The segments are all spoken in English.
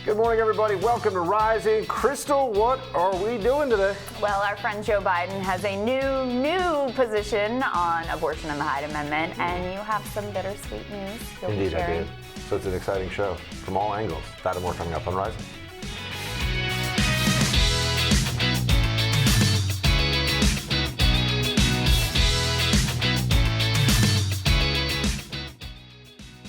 Good morning, everybody. Welcome to Rising. Krystal, what are we doing today? Well, our friend Joe Biden has a new position on abortion and the Hyde Amendment, and you have some bittersweet news you'll be Indeed, I sharing. do. So it's an exciting show from all angles. That and more coming up on Rising.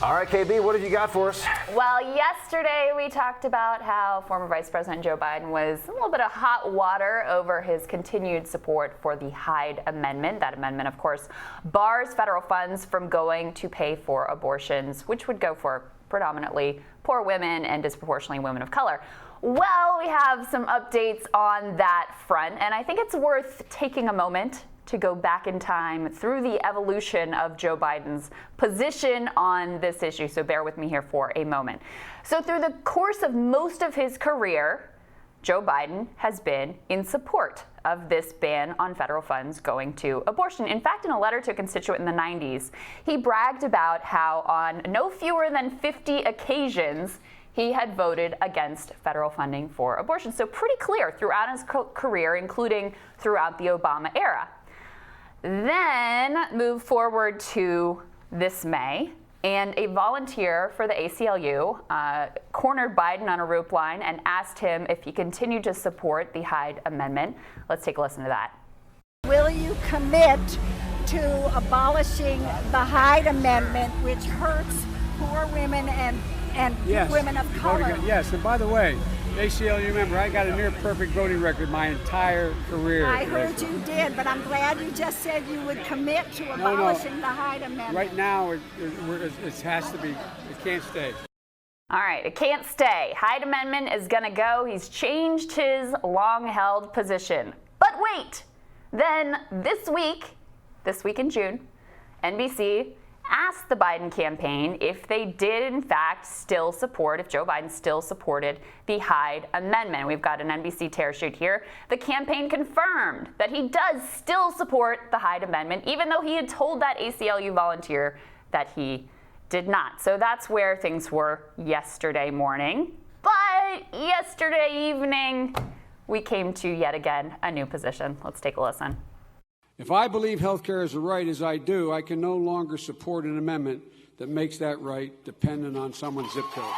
All right, KB, what have you got for us? Well, yesterday we talked about how former Vice President Joe Biden was a little bit of hot water over his continued support for the Hyde Amendment. That amendment, of course, bars federal funds from going to pay for abortions, which would go for predominantly poor women and disproportionately women of color. Well, we have some updates on that front, and I think it's worth taking a moment to go back in time through the evolution of Joe Biden's position on this issue. So bear with me here for a moment. So through the course of most of his career, Joe Biden has been in support of this ban on federal funds going to abortion. In fact, in a letter to a constituent in the 90s, he bragged about how on no fewer than 50 occasions he had voted against federal funding for abortion. So pretty clear throughout his career, including throughout the Obama era. Then move forward to this May, and a volunteer for the ACLU cornered Biden on a rope line and asked him if he continued to support the Hyde Amendment. Let's take a listen to that. Will you commit to abolishing the Hyde Amendment, which hurts poor women and Yes. women of color? Yes, and by the way, ACLU member, I got a near perfect voting record my entire career. I heard you did, but I'm glad you just said you would commit to abolishing the Hyde Amendment. Right now, it has to be. It can't stay. All right, it can't stay. Hyde Amendment is going to go. He's changed his long-held position. But wait, then this week in June, NBC asked the Biden campaign if they did in fact still support, if Joe Biden still supported the Hyde Amendment. We've got an NBC tear sheet here. The campaign confirmed that he does still support the Hyde Amendment, even though he had told that ACLU volunteer that he did not. So that's where things were yesterday morning. But yesterday evening, we came to yet again a new position. Let's take a listen. If I believe health care is a right, as I do, I can no longer support an amendment that makes that right dependent on someone's zip code.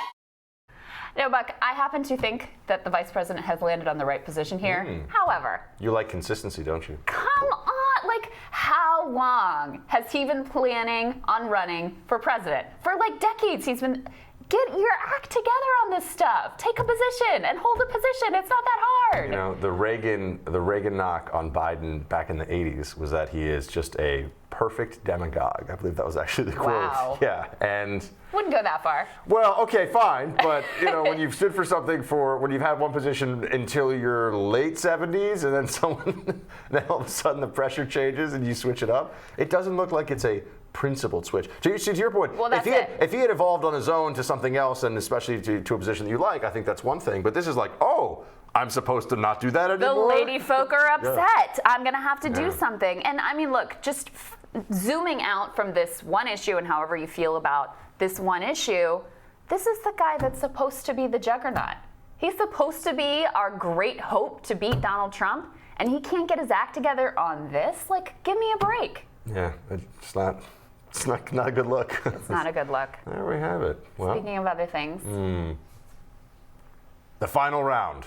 No, Buck, I happen to think that the vice president has landed on the right position here. However, You like consistency, don't you? come on, like, how long has he been planning on running for president? For like decades, he's been. Get your act together on this stuff. Take a position and hold a position. It's not that hard. You know, the Reagan knock on Biden back in the 80s was that he is just a perfect demagogue. I believe that was actually the quote. Wow. Yeah, and Wouldn't go that far. well, okay, fine, but you know, when you've stood for something when you've had one position until your late 70s, and then then all of a sudden the pressure changes and you switch it up, it doesn't look like it's a principled switch. To your point, Well, that's if he had evolved on his own to something else, and especially to a position that you like, I think that's one thing. But this is like, oh, I'm supposed to not do that The anymore? lady folk are upset. I'm going to have to do Yeah. something. And I mean, look, just zooming out from this one issue and however you feel about this one issue, this is the guy that's supposed to be the juggernaut. He's supposed to be our great hope to beat Donald Trump, and he can't get his act together on this? Like, give me a break. Yeah, it's not a good look. It's not a good look. There we have it. Well, Speaking of other things. the final round.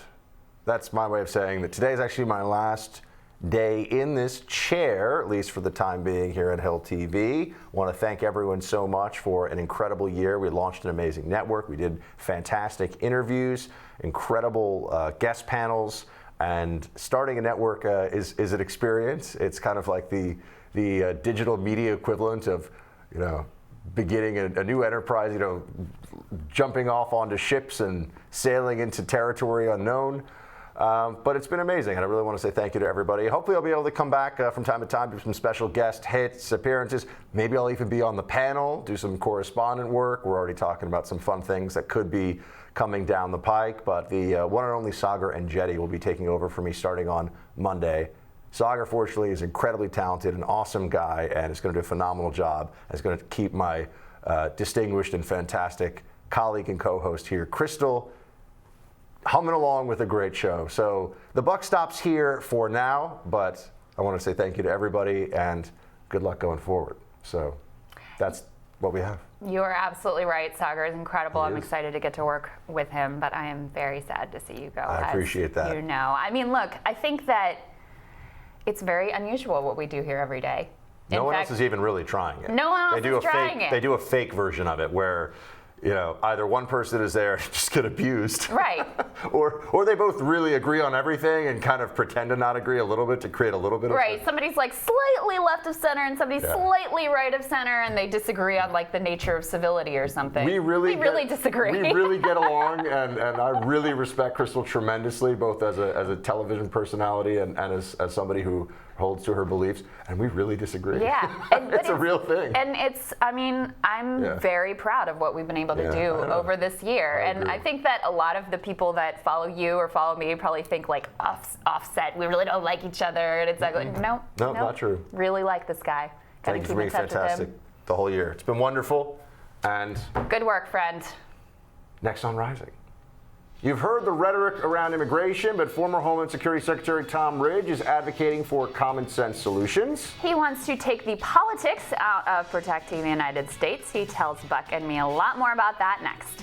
That's my way of saying that today is actually my last day in this chair, at least for the time being here at Hill TV. Want to thank everyone so much for an incredible year. We launched an amazing network. We did fantastic interviews, incredible guest panels, and starting a network is an experience. It's kind of like the digital media equivalent of, you know, beginning a new enterprise, you know, jumping off onto ships and sailing into territory unknown. But it's been amazing, and I really want to say thank you to everybody. Hopefully I'll be able to come back from time to time, do some special guest hits, appearances. Maybe I'll even be on the panel, do some correspondent work. We're already talking about some fun things that could be coming down the pike, but the one and only Sagar and Jetty will be taking over for me starting on Monday. Sagar, fortunately, is incredibly talented, an awesome guy, and is going to do a phenomenal job. Is going to keep my distinguished and fantastic colleague and co-host here, Krystal, humming along with a great show. So the buck stops here for now, but I want to say thank you to everybody and good luck going forward. So that's what we have. You are absolutely right. Sagar is incredible. I'm is. excited to get to work with him, but I am very sad to see you go. I appreciate that. You know, I mean, look, I think that it's very unusual what we do here every day. No one else is even really trying it. No one else is trying it. They do a fake version of it where, you know, either one person is there to just get abused, right, or they both really agree on everything and kind of pretend to not agree a little bit to create a little bit of right. Somebody's like slightly left of center and somebody's slightly right of center, and they disagree on like the nature of civility or something. We really disagree. We really get along, and I really respect Krystal tremendously, both as a television personality and as somebody who holds to her beliefs, and we really disagree. Yeah. It's a real thing. And it's, I mean, I'm very proud of what we've been able to do over this year. I think that a lot of the people that follow you or follow me probably think like offset, we really don't like each other. And it's like, no, not true. Really like this guy. Gotta Thank you keep for being in touch fantastic with him. the whole year. It's been wonderful. And Good work, friend. next on Rising. You've heard the rhetoric around immigration, but former Homeland Security Secretary Tom Ridge is advocating for common sense solutions. He wants to take the politics out of protecting the United States. He tells Buck and me a lot more about that next.